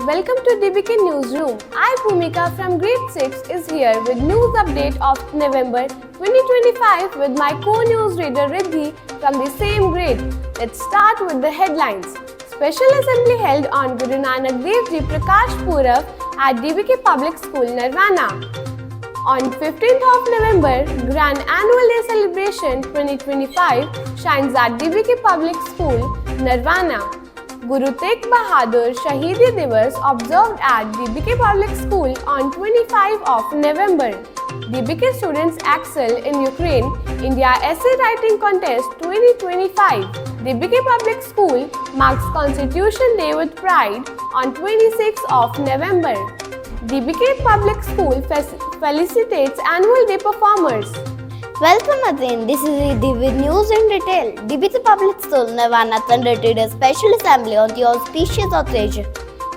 welcome to DBK Newsroom. I, Bhumika from Grade 6 is here with news update of November 2025 with my co-news reader Riddhi from the same grade. Let's start with the headlines. Special Assembly held on Guru Nanak Dev Ji Prakash Purav at DBK Public School, Nirvana. On 15th of November, Grand Annual Day Celebration 2025 shines at DBK Public School, Nirvana. Guru Tegh Bahadur Shahidi Divas observed at DBK Public School on 25 of November. DBK students excel in Ukraine-India Essay Writing Contest 2025. DBK Public School marks Constitution Day with pride on 26 of November. DBK Public School felicitates Annual Day performers. Welcome again, this is Riddhi with news in detail. DBK Public School, Nirvana conducted a special assembly on the auspicious occasion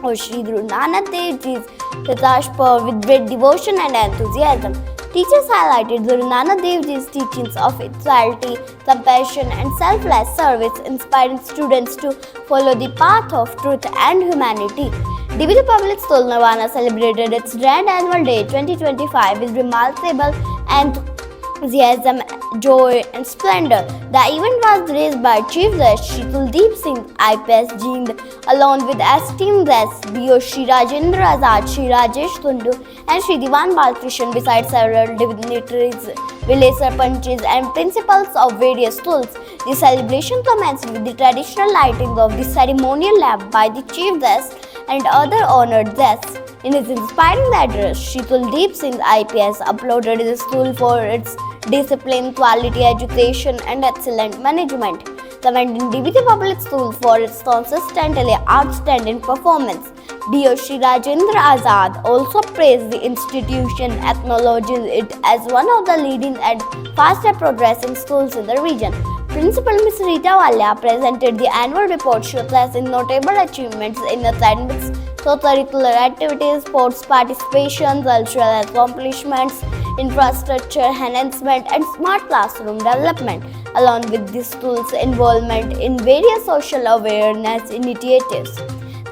of Sri Guru Nanak Dev Ji's Prakash Purav with great devotion and enthusiasm. Teachers highlighted Guru Nanak Dev Ji's teachings of equality, compassion and selfless service, inspiring students to follow the path of truth and humanity. DBK Public School, Nirvana celebrated its Grand Annual Day 2025 with remarkable enthusiasm, joy and splendor. The event was graced by Chief Guest Shri Kuldeep Singh, IPS Jind, along with esteemed guests B.O. Shri Rajendra Azad, Shri Rajesh Tundu and Shri Diwan Balkrishan, besides several dignitaries, village sarpanches and principals of various schools. The celebration commenced with the traditional lighting of the ceremonial lamp by the Chief Guest and other honoured guests. In his inspiring address, Shri Kuldeep Singh IPS applauded the school for its discipline, quality education and excellent management, commending DBK Public School for its consistently outstanding performance. D.O. Shri Rajendra Azad also praised the institution, acknowledging it as one of the leading and fastest progressing schools in the region. Principal Ms. Rita Walia presented the annual report showcasing notable achievements in academics, co-curricular activities, sports participation, cultural accomplishments, infrastructure enhancement and smart classroom development, along with the school's involvement in various social awareness initiatives.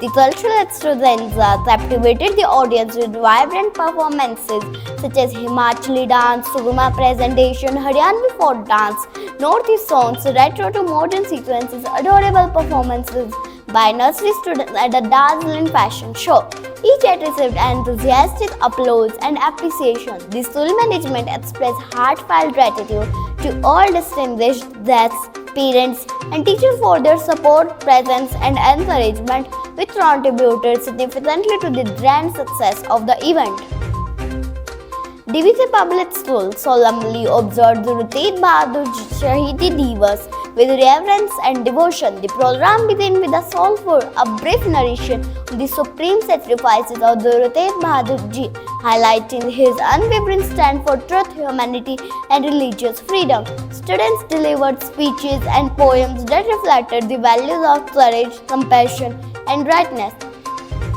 The cultural extravaganza captivated the audience with vibrant performances such as Himachali dance, Surma presentation, Haryanvi folk dance, Northeast songs, retro to modern sequences, adorable performances by nursery students at a dazzling fashion show. Each had received enthusiastic applause and appreciation. The school management expressed heartfelt gratitude to all distinguished guests, parents and teachers for their support, presence and encouragement, which contributed significantly to the grand success of the event. DBK Public School solemnly observed Guru Tegh Bahadur Shahidi Divas with reverence and devotion. The program began with a soulful, brief narration of the supreme sacrifices of Guru Tegh Bahadur Ji, highlighting his unwavering stand for truth, humanity and religious freedom. Students delivered speeches and poems that reflected the values of courage, compassion and rightness.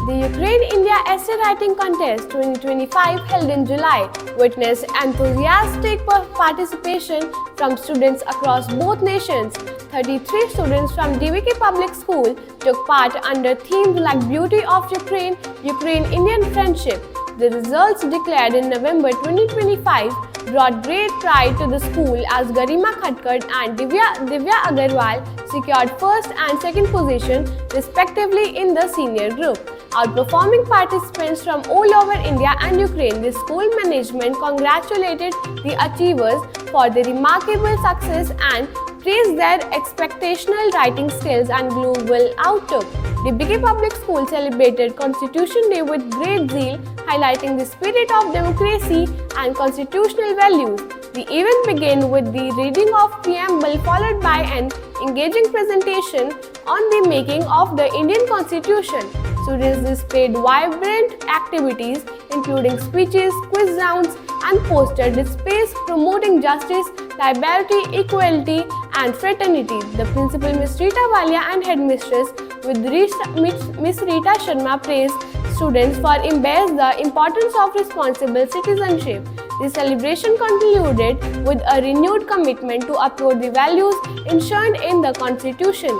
The Ukraine-India Essay Writing Contest 2025 held in July witnessed enthusiastic participation from students across both nations. 33 students from DBK Public School took part under themes like Beauty of Ukraine, Ukraine-Indian Friendship. The results declared in November 2025 brought great pride to the school as Garima Khatkar and Divya Agarwal secured first and second position respectively in the senior group. Outperforming participants from all over India and Ukraine, the school management congratulated the achievers for their remarkable success and praised their exceptional writing skills and global outlook. DBK Public School celebrated Constitution Day with great zeal, highlighting the spirit of democracy and constitutional values. The event began with the reading of preamble followed by an engaging presentation on the making of the Indian Constitution. Students displayed vibrant activities including speeches, quiz rounds and poster displays promoting justice, liberty, equality and fraternity. The principal Ms. Rita Walia and headmistress with Ms. Rita Sharma praised students for embracing the importance of responsible citizenship. The celebration concluded with a renewed commitment to uphold the values enshrined in the Constitution.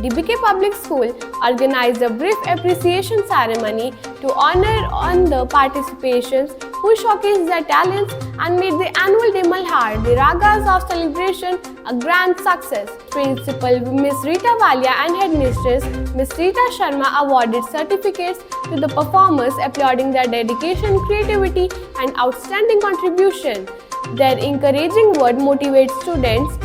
DBK Public School organized a brief appreciation ceremony to honor on the participations who showcased their talents and made the annual Day Malhar, the Ragas of celebration, a grand success. Principal Ms. Rita Walia and Headmistress Ms. Rita Sharma awarded certificates to the performers, applauding their dedication, creativity, and outstanding contribution. Their encouraging word motivates students,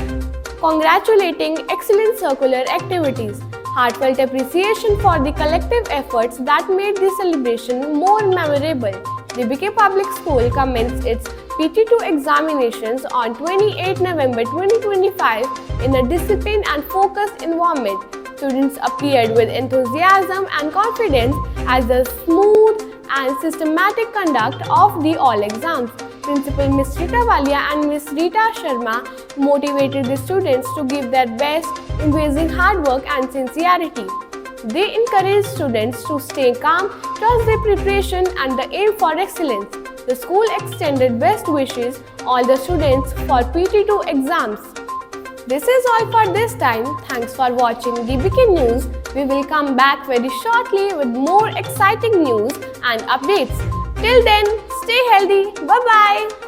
congratulating excellent circular activities. Heartfelt appreciation for the collective efforts that made the celebration more memorable. DBK Public School commenced its PT2 examinations on 28 November 2025 in a disciplined and focused environment. Students appeared with enthusiasm and confidence as the smooth and systematic conduct of the all exams. Principal Ms. Rita Walia and Ms. Rita Sharma motivated the students to give their best, embracing hard work and sincerity. They encouraged students to stay calm, trust their preparation, and the aim for excellence. The school extended best wishes all the students for PT2 exams. This is all for this time. Thanks for watching DBK News. We will come back very shortly with more exciting news and updates. Till then, stay healthy. Bye-bye.